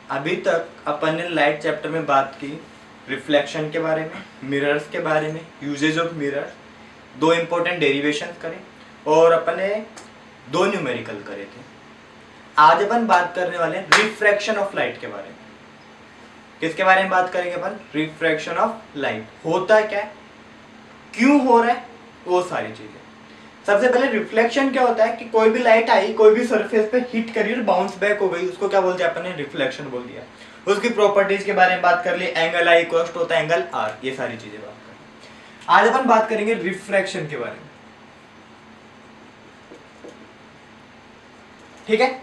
अभी तक अपन ने लाइट चैप्टर में बात की रिफ्लेक्शन के बारे में, मिरर्स के बारे में, यूजेज ऑफ मिरर, दो इंपॉर्टेंट डेरिवेशन करे और अपन ने दो न्यूमेरिकल करे थे। आज अपन बात करने वाले हैं रिफ्रैक्शन ऑफ लाइट के बारे में। किसके बारे में बात करेंगे अपन? Refraction of light. होता क्या है, क्यों हो रहा है, वो सारी चीजें। सबसे पहले रिफ्लेक्शन क्या होता है कि कोई भी लाइट आई, कोई भी सरफेस पे हिट करी और बाउंस बैक हो गई, उसको क्या बोलते हैं अपन ने? रिफ्लेक्शन बोल दिया। उसकी प्रॉपर्टीज के बारे में बात कर ली, एंगल आई इक्वल होता है एंगल आर, ये सारी चीजें बात करें। आज अपन बात करेंगे रिफ्रैक्शन के बारे में। ठीक है,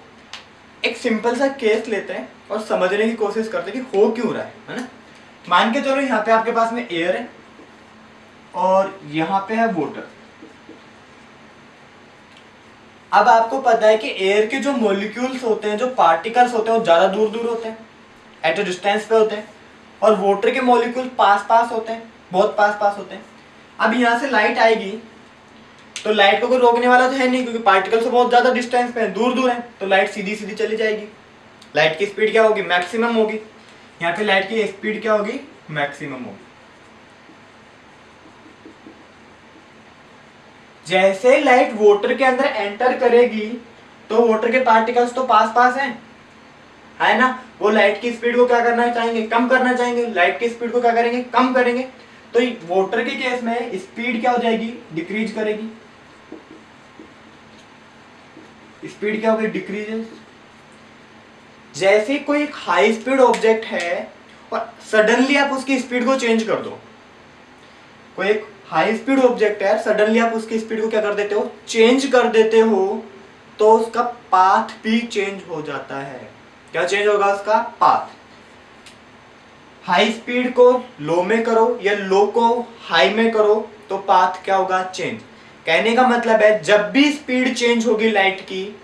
एक सिंपल सा केस लेते हैं और समझने की कोशिश करते हैं कि हो क्यों रहा है ना। मान के चलो यहाँ पे आपके पास में एयर है और यहाँ पे है वाटर। अब आपको पता है कि एयर के जो मॉलिक्यूल्स होते हैं, जो पार्टिकल्स होते हैं, वो ज्यादा दूर दूर होते हैं, एट अ डिस्टेंस पे होते हैं, और वाटर के मॉलिक्यूल पास पास होते हैं, बहुत पास पास होते हैं। अब यहाँ से लाइट आएगी तो लाइट को कोई रोकने वाला तो है नहीं, क्योंकि पार्टिकल्स बहुत ज्यादा डिस्टेंस पे है, दूर दूर है, तो लाइट सीधी सीधी चली जाएगी। लाइट की स्पीड क्या होगी? मैक्सिमम होगी। यहाँ पे लाइट की स्पीड क्या होगी? मैक्सिमम होगी। जैसे लाइट वाटर के अंदर एंटर करेगी तो वाटर के पार्टिकल्स तो पास पास हैं, है ना। वो लाइट की स्पीड को क्या करना चाहेंगे? कम करना चाहेंगे। लाइट की स्पीड को क्या करेंगे? कम करेंगे। तो वाटर के केस में स्पीड क्या हो जाएगी? डिक्रीज करेगी। स्पीड क्या होगी? डिक्रीजेस। जैसे कोई हाई स्पीड ऑब्जेक्ट है और सडनली आप उसकी स्पीड को चेंज कर दो, कोई एक हाई स्पीड ऑब्जेक्ट है, सडनली आप उसकी स्पीड को क्या कर देते हो? चेंज कर देते हो, तो उसका पाथ भी चेंज हो जाता है। क्या चेंज होगा? उसका पाथ। हाई स्पीड को लो में करो या लो को हाई में करो तो पाथ क्या होगा? चेंज। कहने का मतलब है जब भी स्पीड चेंज होगी लाइट की,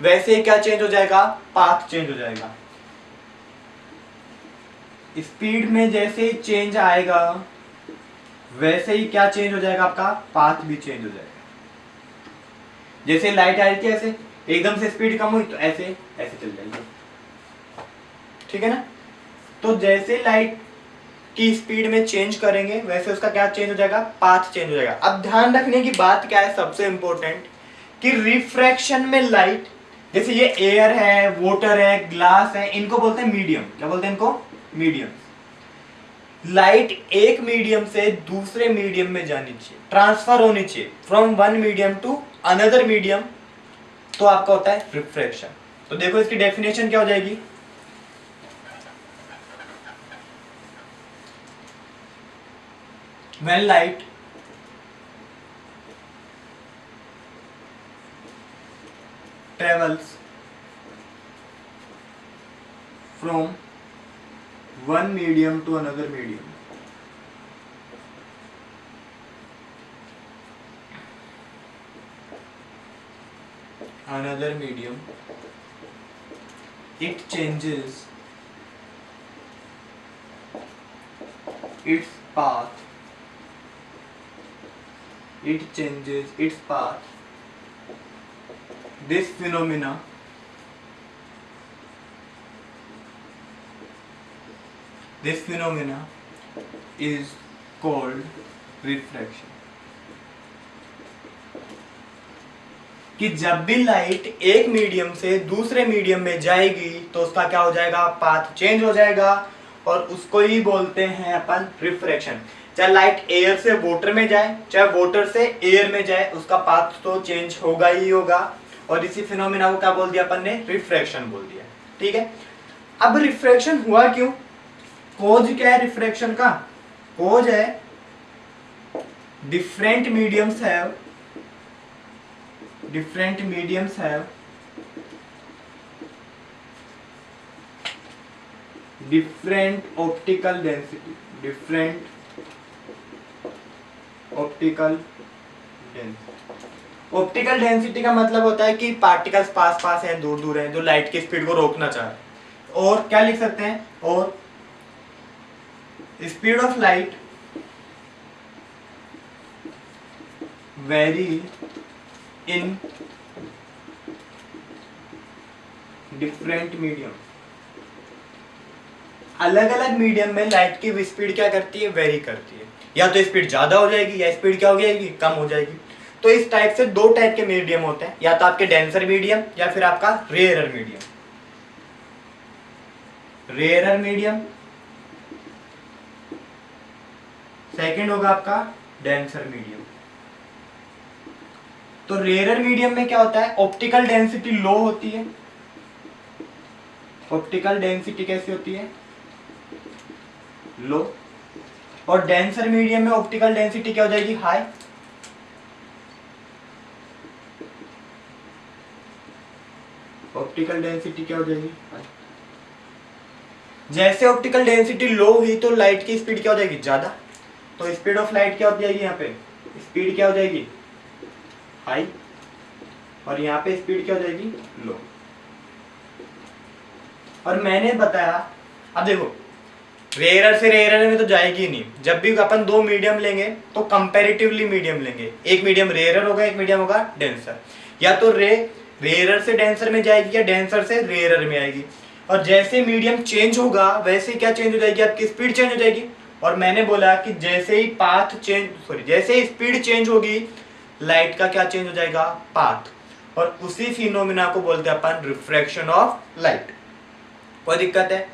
वैसे क्या चेंज हो जाएगा? पाथ चेंज हो जाएगा। स्पीड में जैसे ही चेंज आएगा वैसे ही क्या चेंज हो जाएगा? आपका पाथ भी चेंज हो जाएगा। जैसे लाइट आ रही थी ऐसे, एकदम से स्पीड कम हुई तो ऐसे ऐसे चल जाएगी, ठीक है ना। तो जैसे लाइट की स्पीड में चेंज करेंगे वैसे उसका क्या चेंज हो जाएगा? पाथ चेंज हो जाएगा। अब ध्यान रखने की बात क्या है सबसे इंपॉर्टेंट, कि रिफ्रैक्शन में लाइट, जैसे ये एयर है, वाटर है, ग्लास है, इनको बोलते हैं मीडियम। क्या बोलते हैं इनको? मीडियम। लाइट एक मीडियम से दूसरे मीडियम में जानी चाहिए, ट्रांसफर होनी चाहिए from one medium to another medium, तो आपका होता है रिफ्रैक्शन। तो देखो इसकी डेफिनेशन क्या हो जाएगी? when light travels from one medium to another medium, it changes its path, this phenomena is called refraction। कि जब भी लाइट एक मीडियम से दूसरे मीडियम में जाएगी तो उसका क्या हो जाएगा? पाथ चेंज हो जाएगा, और उसको ही बोलते हैं अपन रिफ्रैक्शन। चाहे लाइट एयर से वाटर में जाए, चाहे वाटर से एयर में जाए, उसका पाथ तो चेंज होगा ही होगा, और इसी फिनोमिना को क्या बोल दिया अपन ने? रिफ्रैक्शन बोल दिया। ठीक है, अब रिफ्रैक्शन हुआ क्यों? कोज क्या है रिफ्रैक्शन का? कोज है different mediums have different optical density, optical density का मतलब होता है कि पार्टिकल्स पास पास हैं, दूर दूर हैं, जो लाइट की स्पीड को रोकना चाह रहे हैं। और क्या लिख सकते हैं? और speed of light very in different medium, अलग अलग मीडियम में लाइट की स्पीड क्या करती है, वेरी करती है, या तो स्पीड ज्यादा हो जाएगी या स्पीड क्या हो जाएगी, कम हो जाएगी। तो इस टाइप से दो टाइप के मीडियम होते हैं, या तो आपके डेंसर मीडियम या फिर आपका rarer medium. Rarer medium, second होगा आपका डेंसर मीडियम। तो रेयरर मीडियम में क्या होता है, ऑप्टिकल डेंसिटी लो होती है। ऑप्टिकल डेंसिटी कैसी होती है, लो। और डेंसर मीडियम में ऑप्टिकल डेंसिटी क्या हो जाएगी, हाई। ऑप्टिकल डेंसिटी क्या हो जाएगी, हाई। जैसे ऑप्टिकल डेंसिटी लो हुई तो लाइट की स्पीड क्या हो जाएगी, ज्यादा। तो स्पीड ऑफ लाइट क्या हो जाएगी, यहाँ पे स्पीड क्या हो जाएगी, हाई। और यहाँ पे स्पीड क्या हो जाएगी, लो। और मैंने बताया, अब देखो रेयरर से रेयरर में तो जाएगी नहीं। जब भी अपन दो मीडियम लेंगे तो कंपैरेटिवली मीडियम लेंगे, एक मीडियम रेयरर होगा, एक मीडियम होगा डेंसर। या तो रेयरर से डेंसर में जाएगी या डेंसर से रेयरर में आएगी। और जैसे मीडियम चेंज होगा वैसे क्या चेंज हो जाएगी, आपकी स्पीड चेंज हो जाएगी। और मैंने बोला कि जैसे ही जैसे ही स्पीड चेंज होगी लाइट का क्या चेंज हो जाएगा, पाथ। और उसी फिनोमिना को बोलते हैं अपन रिफ्रैक्शन ऑफ लाइट। कोई दिक्कत है?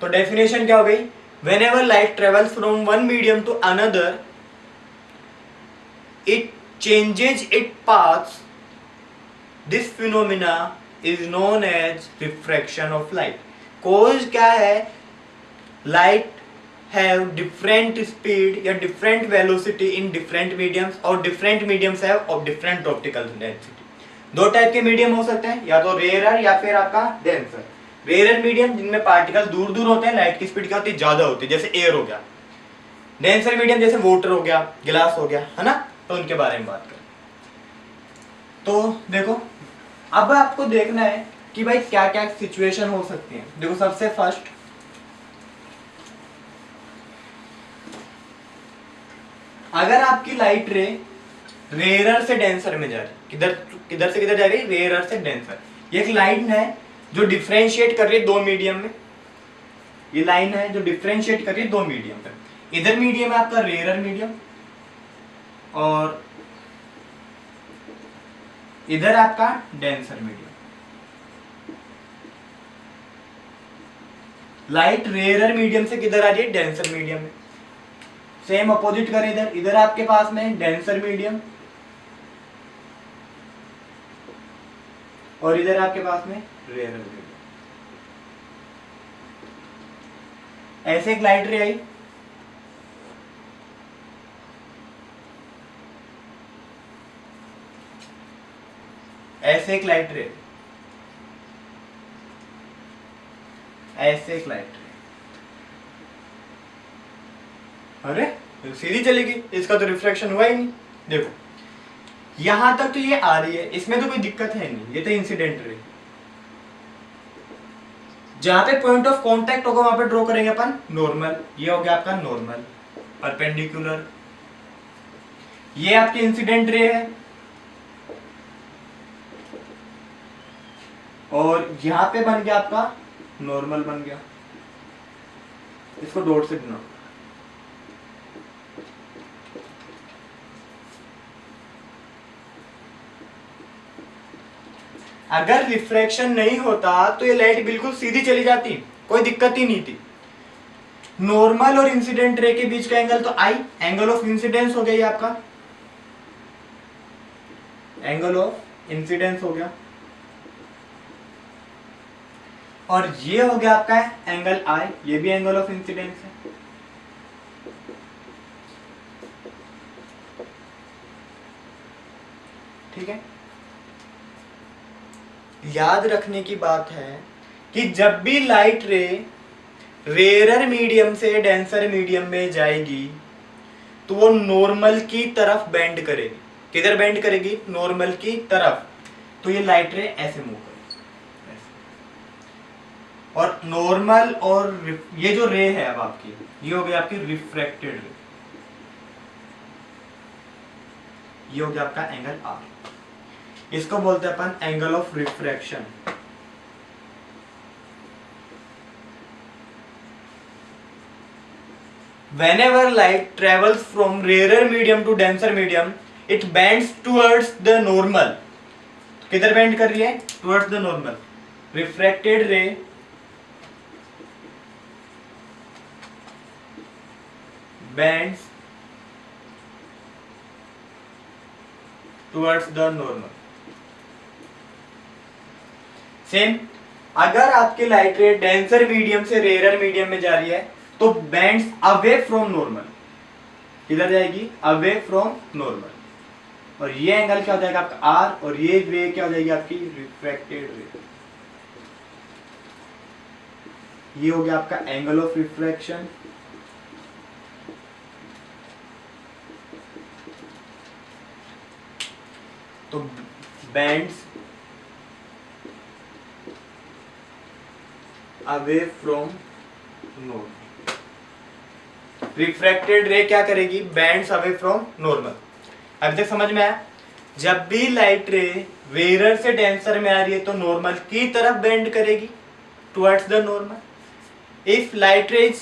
तो डेफिनेशन क्या हो गई, whenever light travels from one medium to another it changes its path. This phenomena is known as refraction of light. cause क्या है, light have different speed या different velocity in different mediums और different mediums have of different optical density. दो type के medium हो सकते हैं, या तो रेयरर या फिर आपका डेंसर। रेयरर मीडियम जिनमें पार्टिकल दूर दूर होते हैं, लाइट की स्पीड क्या होती है, ज्यादा होती है, जैसे एयर हो गया। डेंसर मीडियम जैसे वाटर हो गया, गिलास हो गया, है ना। तो उनके बारे में बात करें तो देखो, अब आपको देखना है कि भाई क्या क्या सिचुएशन हो सकती है। देखो सबसे फर्स्ट, अगर आपकी लाइट रे रेयरर से डेंसर में जा रही, किधर किधर से किधर जा रही है, रेयरर से डेंसर। ये एक लाइन है जो डिफरेंशिएट कर रही है दो मीडियम में। ये लाइन है जो डिफरेंशिएट कर रही है दो मीडियम में। इधर मीडियम है आपका रेयरर मीडियम और इधर आपका denser medium. Light rarer medium से किधर आ रही है, डेंसर मीडियम में। सेम अपोजिट करें, इधर इधर आपके पास में डेंसर मीडियम और इधर आपके पास में रेयरर मीडियम। ऐसे एक लाइट रे आई, ऐसे एक लाइट रे, ऐसे एक लाइट रे। अरे सीधी चलेगी, इसका तो रिफ्लेक्शन हुआ ही नहीं। देखो यहां तक तो ये आ रही है, इसमें तो कोई दिक्कत है नहीं, ये तो इंसिडेंट रे। जहां पे पॉइंट ऑफ कांटेक्ट होगा वहां पे ड्रॉ करेंगे अपन नॉर्मल। ये हो गया आपका नॉर्मल परपेंडिकुलर। ये आपकी इंसिडेंट रे है और यहां पे बन गया आपका नॉर्मल बन गया। इसको डॉट से डिनोट। अगर रिफ्रैक्शन नहीं होता तो ये लाइट बिल्कुल सीधी चली जाती, कोई दिक्कत ही नहीं थी। नॉर्मल और इंसिडेंट रे के बीच का एंगल तो आई, एंगल ऑफ इंसिडेंस हो गया ये आपका, एंगल ऑफ इंसिडेंस हो गया। और ये हो गया आपका एंगल आई, ये भी एंगल ऑफ इंसिडेंस है। ठीक है, याद रखने की बात है कि जब भी लाइट रे रेयरर मीडियम से डेंसर मीडियम में जाएगी तो वो नॉर्मल की तरफ बेंड करेगी। किधर बेंड करेगी, नॉर्मल की तरफ। तो ये लाइट रे ऐसे मूव करेगी, और नॉर्मल और ये जो रे है अब आपकी, ये हो गई आपकी रिफ्रैक्टेड रे। ये हो गया आपका एंगल आर। इसको बोलते हैं अपन angle of refraction. whenever light travels from rarer medium to denser medium it bends towards the normal. किधर बेंड कर रही है? towards the normal. refracted ray bends towards the normal. Same अगर आपकी लाइट रे डेंसर मीडियम से rare medium में जा रही है तो बेंड्स अवे फ्रॉम नॉर्मल. किधर जाएगी? Away from normal. और ये एंगल क्या हो जाएगा आपका आर, और ये रे क्या हो जाएगी आपकी रिफ्रैक्टेड रे. ये हो गया आपका एंगल ऑफ रिफ्रैक्शन. तो bends away from normal. Refracted ray क्या करेगी? Bends away from normal. अभी तक समझ में आया? जब भी लाइट रे रेयर से डेंसर में आ रही है तो नॉर्मल की तरफ बेंड करेगी, towards the normal. If light ray is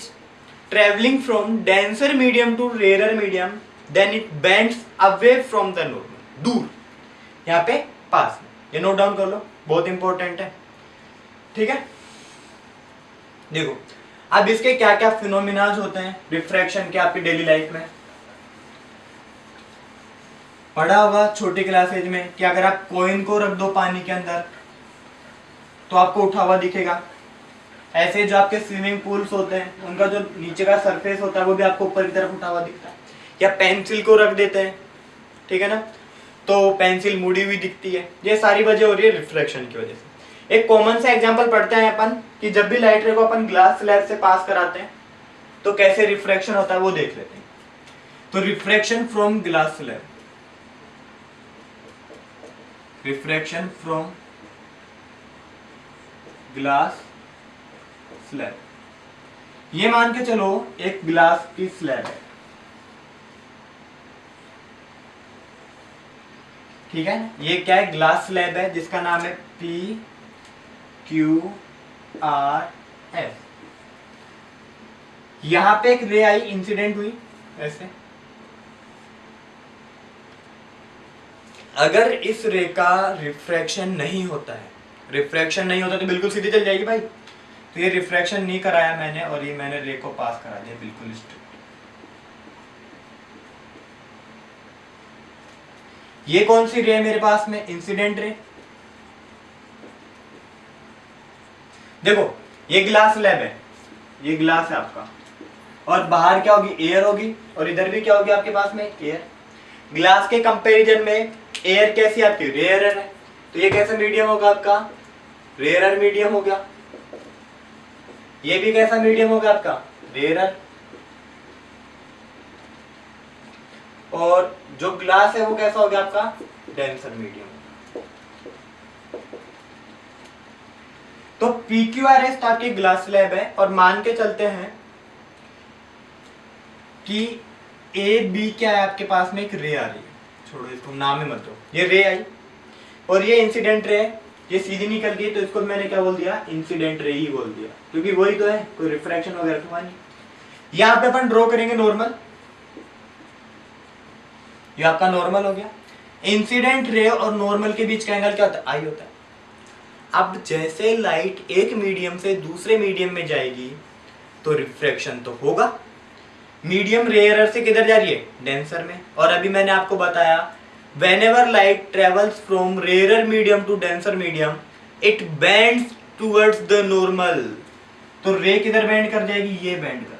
travelling from denser medium to rare medium then it bends away from the normal. दूर, यहाँ पे पास में. ये नोट डाउन कर लो, बहुत इंपॉर्टेंट है. ठीक है, देखो अब इसके क्या क्या फिनोमिनाज होते हैं रिफ्रैक्शन के आपकी डेली लाइफ में. पढ़ा होगा छोटी क्लासेज में कि अगर आप कॉइन को रख दो पानी के अंदर तो आपको उठा हुआ दिखेगा. ऐसे जो आपके स्विमिंग पूल्स होते हैं उनका जो नीचे का सरफेस होता है वो भी आपको ऊपर की तरफ उठा हुआ दिखता है. या पेंसिल को रख देते हैं, ठीक है ना, तो पेंसिल मुड़ी हुई दिखती है. ये सारी वजह हो रही है रिफ्रैक्शन की वजह से. एक कॉमन सा एग्जांपल पढ़ते हैं अपन कि जब भी लाइट रे को अपन ग्लास स्लैब से पास कराते हैं तो कैसे रिफ्रैक्शन होता है वो देख लेते हैं. तो refraction from glass slab, refraction from glass slab. ये मान के चलो एक ग्लास की स्लैब है, ठीक है. ये क्या है? ग्लास स्लैब है जिसका नाम है पी क्यू आर एस. यहां पे एक रे आई, इंसिडेंट हुई ऐसे. अगर इस रे का रिफ्रैक्शन नहीं होता है, रिफ्रैक्शन नहीं होता तो बिल्कुल सीधी चल जाएगी भाई. तो ये रिफ्रैक्शन नहीं कराया मैंने और ये मैंने रे को पास करा दिया बिल्कुल स्ट्रेट. ये कौन सी रे है मेरे पास में? Incident ray. देखो ये ग्लास स्लैब है, ये ग्लास है आपका, और बाहर क्या होगी? एयर होगी, और इधर भी क्या होगी आपके पास में? एयर. ग्लास के कंपैरिजन में एयर कैसी आपकी? रेयर है. तो ये कैसा मीडियम होगा आपका? रेयर मीडियम हो गया. ये भी कैसा मीडियम होगा आपका? रेयर. और जो ग्लास है वो कैसा हो गया आपका? Denser medium. तो PQRS आपकी ग्लास स्लैब है और मान के चलते हैं कि AB क्या है आपके पास में? एक रे आ रही है. छोड़ो इसको, नाम ही मत दो. ये रे आई और ये इंसिडेंट रे है. ये सीधी निकल गई तो इसको मैंने क्या बोल दिया? इंसिडेंट रे ही बोल दिया, क्योंकि वही तो है, कोई रिफ्रैक्शन वगैरह तो नहीं. यहाँ पे अपन ड्रॉ करेंगे नॉर्मल. ये आपका नॉर्मल हो गया. इंसिडेंट रे और नॉर्मल के बीच का एंगल क्या होता है? आई होता है. अब जैसे लाइट एक मीडियम से दूसरे मीडियम में जाएगी तो रिफ्रैक्शन तो होगा. मीडियम रेयरर से किधर जा रही है? डेंसर में. और अभी मैंने आपको बताया whenever light travels from rarer medium to denser medium it bends towards the normal. तो रे किधर बेंड कर जाएगी? ये बेंड कर जाएगी.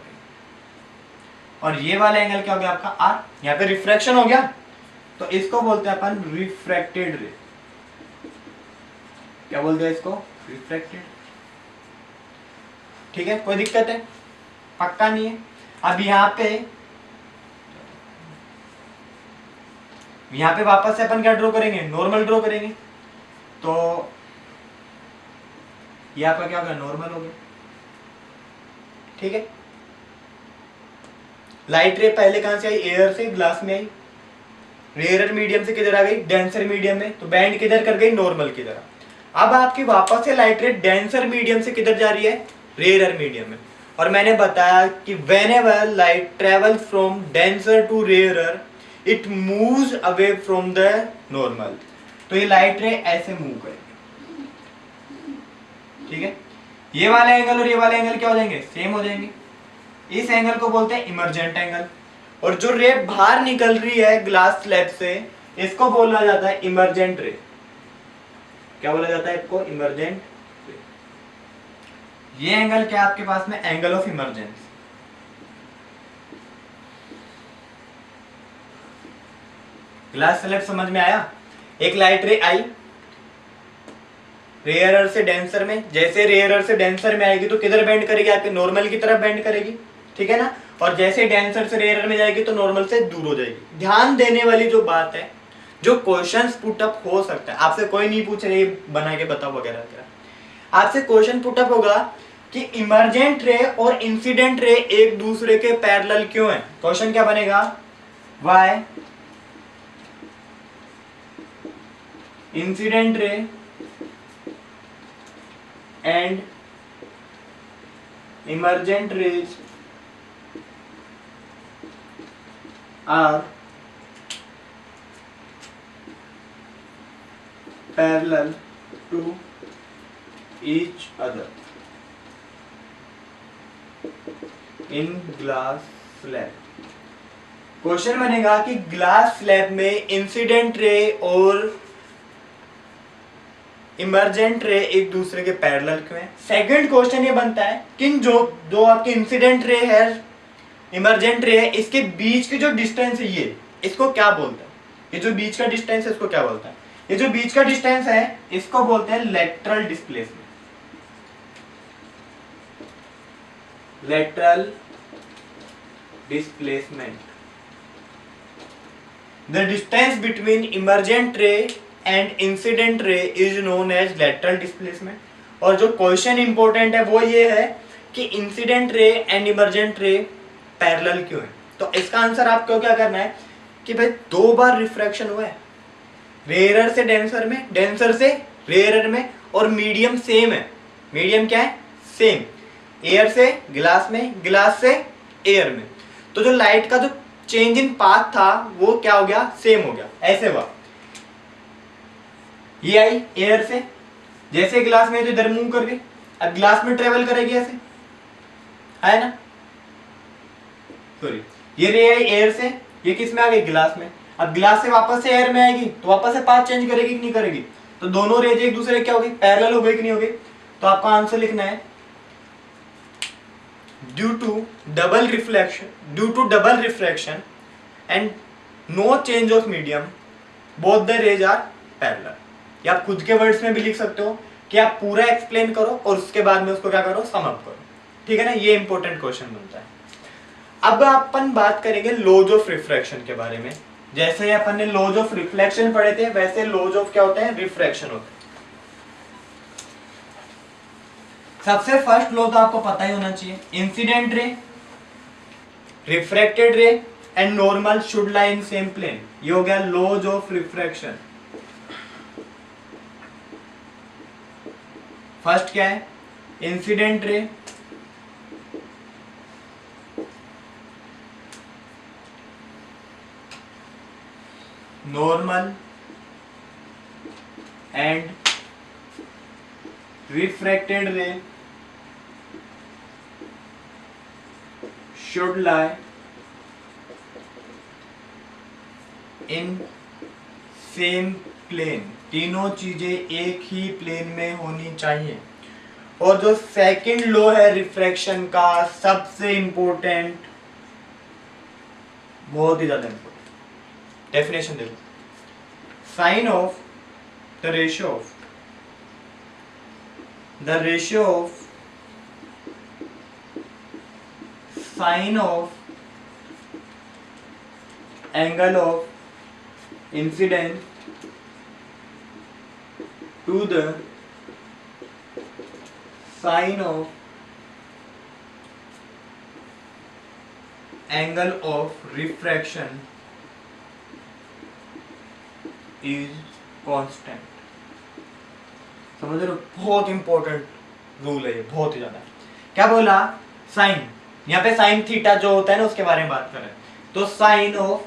और ये वाला एंगल क्या हो गया आपका? आर. यहाँ पे रिफ्रैक्शन हो गया तो इसको बोलते हैं अपन रिफ्रैक्टेड रे. क्या बोलते हैं इसको? रिफ्रैक्टेड. ठीक है, कोई दिक्कत है? पक्का नहीं है. अब यहाँ पे वापस से अपन क्या ड्रॉ करेंगे? नॉर्मल ड्रॉ करेंगे. तो ये आपका क्या होगा? नॉर्मल हो गया. ठीक है. लाइट रे पहले कहां से आई? एयर से ग्लास में आई. रेयर मीडियम से किधर आ गई? डेंसर मीडियम में. तो बैंड किधर कर गई? नॉर्मल की तरह. अब आपकी वापस से लाइट रे डेंसर मीडियम से किधर जा रही है? रेयर मीडियम में. और मैंने बताया कि whenever light travels from denser to rarer it moves away from the normal। तो ये लाइट रे ऐसे मूव करेगी, ठीक है। ये वाला एंगल और ये वाला एंगल क्या हो जाएंगे, सेम हो जाएंगे। इस एंगल को बोलते हैं इमर्जेंट एंगल। और जो रे बाहर निकल रही है ग्लास स्लैब से, इसको बोला जाता है इमर्जेंट रे। क्या बोला जाता है इसको, इमर्जेंट रे। ये एंगल क्या आपके पास में, angle of emergence. Glass slab समझ में आया। एक लाइट रे आई रेयरर से डेंसर में, जैसे रेयरर से डेंसर में आएगी तो किधर बेंड करेगी, आपके नॉर्मल की तरफ बेंड करेगी, ठीक है ना। और जैसे डेंसर से रेयरर में जाएगी तो नॉर्मल से दूर हो जाएगी। ध्यान देने वाली जो बात है, जो क्वेश्चंस पुट अप हो सकता है, आपसे कोई नहीं पूछ रही बना के बताओ वगैरह वगैरह, आपसे क्वेश्चन पुट अप होगा कि इमर्जेंट रे और इंसिडेंट रे एक दूसरे के पैरेलल क्यों है। क्वेश्चन क्या बनेगा, why incident ray and emergent rays are parallel to each other in glass slab। Question बनेगा कि ग्लास स्लैब में इंसिडेंट रे और इमर्जेंट रे एक दूसरे के पैरेलल क्यों है। सेकंड क्वेश्चन ये बनता है कि जो आपकी इंसिडेंट रे है, इमर्जेंट रे है, इसके बीच की जो डिस्टेंस है ये, इसको क्या बोलते हैं। ये जो बीच का डिस्टेंस है इसको क्या बोलते हैं, ये जो बीच का डिस्टेंस है इसको बोलते हैं lateral displacement. Lateral displacement. The distance between emergent ray and incident ray is known as lateral displacement. और जो क्वेश्चन इंपॉर्टेंट है वो ये है कि incident ray and emergent ray parallel क्यों है। तो इसका आंसर आपको क्या करना है कि भाई 2 बार रिफ्रैक्शन हुआ है, रेयरर से डेंसर में, डेंसर से रेयरर में, और मीडियम सेम है। मीडियम क्या है, सेम। एयर से ग्लास में, ग्लास से एयर में। तो जो लाइट का जो चेंज इन पाथ था वो क्या हो गया, सेम हो गया। ऐसे हुआ, ये आई एयर से, जैसे ग्लास में तो इधर मूव कर गई, अब ग्लास में ट्रेवल करेगी ऐसे, है ना। सॉरी, ये रे आई एयर से, ये किस में आ गई, ग्लास में। अब ग्लास से वापस से एयर में आएगी तो वापस से पाथ चेंज करेगी कि नहीं करेगी। तो दोनों रेज एक दूसरे क्या हो गई, पैरेलल हो गई कि नहीं हो गई। तो आपका आंसर लिखना है due to double reflection and no change of medium both the rays are parallel. या आप खुद के वर्ड्स में भी लिख सकते हो कि आप पूरा एक्सप्लेन करो और उसके बाद में उसको क्या करो, सम अप करो, ठीक है ना। ये इंपॉर्टेंट क्वेश्चन बनता है। अब अपन बात करेंगे लॉज ऑफ रिफ्रैक्शन के बारे में। जैसे अपन ने लॉज ऑफ रिफ्लेक्शन पढ़े थे, वैसे लॉज ऑफ क्या होते हैं, रिफ्रैक्शन होते हैं। सबसे फर्स्ट लॉ तो आपको पता ही होना चाहिए, incident ray, refracted ray and normal should lie in same plane. ये हो गया लॉज ऑफ रिफ्रैक्शन। फर्स्ट क्या है, incident ray normal and refracted रे should lie in same plane। तीनों चीजें एक ही प्लेन में होनी चाहिए। और जो सेकंड लॉ है रिफ्रैक्शन का, सबसे इंपॉर्टेंट, बहुत ही ज्यादा इंपॉर्टेंट, डेफिनेशन देखो, sine of the ratio of sine of angle of incidence to the sine of angle of refraction is constant. समझ रहे हो, बहुत इंपॉर्टेंट रूल है ये, बहुत ही ज्यादा। क्या बोला, साइन, यहाँ पे साइन थीटा जो होता है ना उसके बारे में बात कर रहे हैं। तो sine of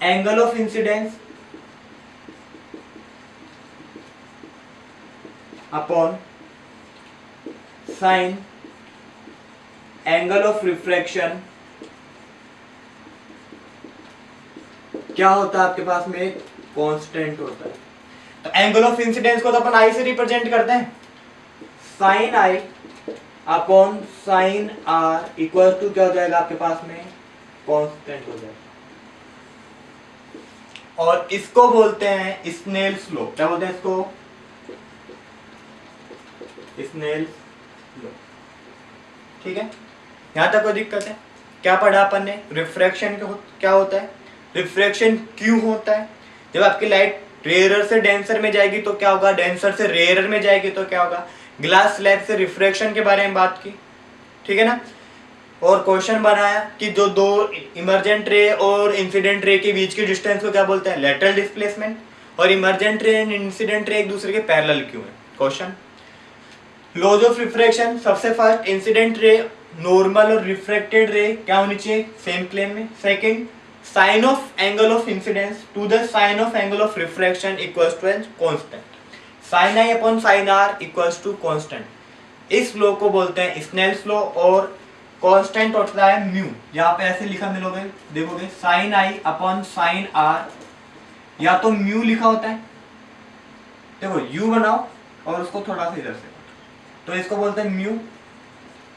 angle of incidence upon sine angle of refraction क्या होता है आपके पास में, कांस्टेंट होता है। तो एंगल ऑफ इंसिडेंस को तो अपन आई से रिप्रेजेंट करते हैं, sine i upon sine r equal to क्या हो जाएगा आपके पास में, कांस्टेंट हो जाएगा। और इसको बोलते हैं स्नेल्स लॉ। क्या बोलते हैं इसको, स्नेल्स लॉ। ठीक है, यहां तक कोई दिक्कत है? क्या पढ़ा अपन ने, रिफ्रैक्शन क्या होता है, रिफ्रैक्शन क्यों होता है, जब आपकी लाइट रेयरर से डेंसर में जाएगी तो क्या होगा, डेंसर से रेयरर में जाएगी तो क्या होगा, ग्लास स्लैब से रिफ्रैक्शन के बारे में बात की। ठीक है ना, और क्वेश्चन बनाया कि जो दो इमर्जेंट रे और इंसिडेंट रे के बीच की डिस्टेंस को क्या बोलते हैं, लेटरल डिस्प्लेसमेंट, और emergent ray and incident ray एक दूसरे के पैरेलल क्यों है। क्वेश्चन, लॉज ऑफ रिफ्रैक्शन, सबसे फर्स्ट इंसिडेंट रे नॉर्मल और रिफ्रैक्टेड रे क्या होनी चाहिए, सेम प्लेन में। Second, sine of angle of incidence to the sine of angle of refraction equals to an constant, sine i upon sine r equals to constant. इस law को बोलते हैं Snell's law, और constant होता है mu. यहाँ पे ऐसे लिखा मिलोगे, देखोगे sine i upon sine r, या तो म्यू लिखा होता है, देखो यू बनाओ और उसको थोड़ा सा इधर से, तो इसको बोलते हैं म्यू,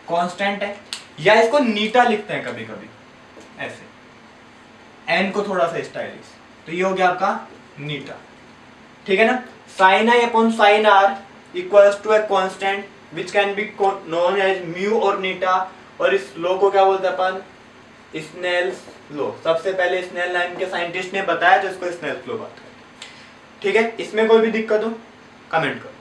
कांस्टेंट है। या इसको नीटा लिखते हैं कभी कभी ऐसे, एन को थोड़ा सा स्टाइलिश, तो ये हो गया आपका नीटा। ठीक है ना, sine i upon sine r equals to a constant which can be known as mu और नीटा। और इस लॉ को क्या बोलते हैं अपन, स्नेल्स लॉ। सबसे पहले स्नेल नाम के साइंटिस्ट ने बताया, तो इसको स्नेल्स लॉ बात करते हैं। ठीक है, इसमें कोई भी दिक्कत हो कमेंट करो।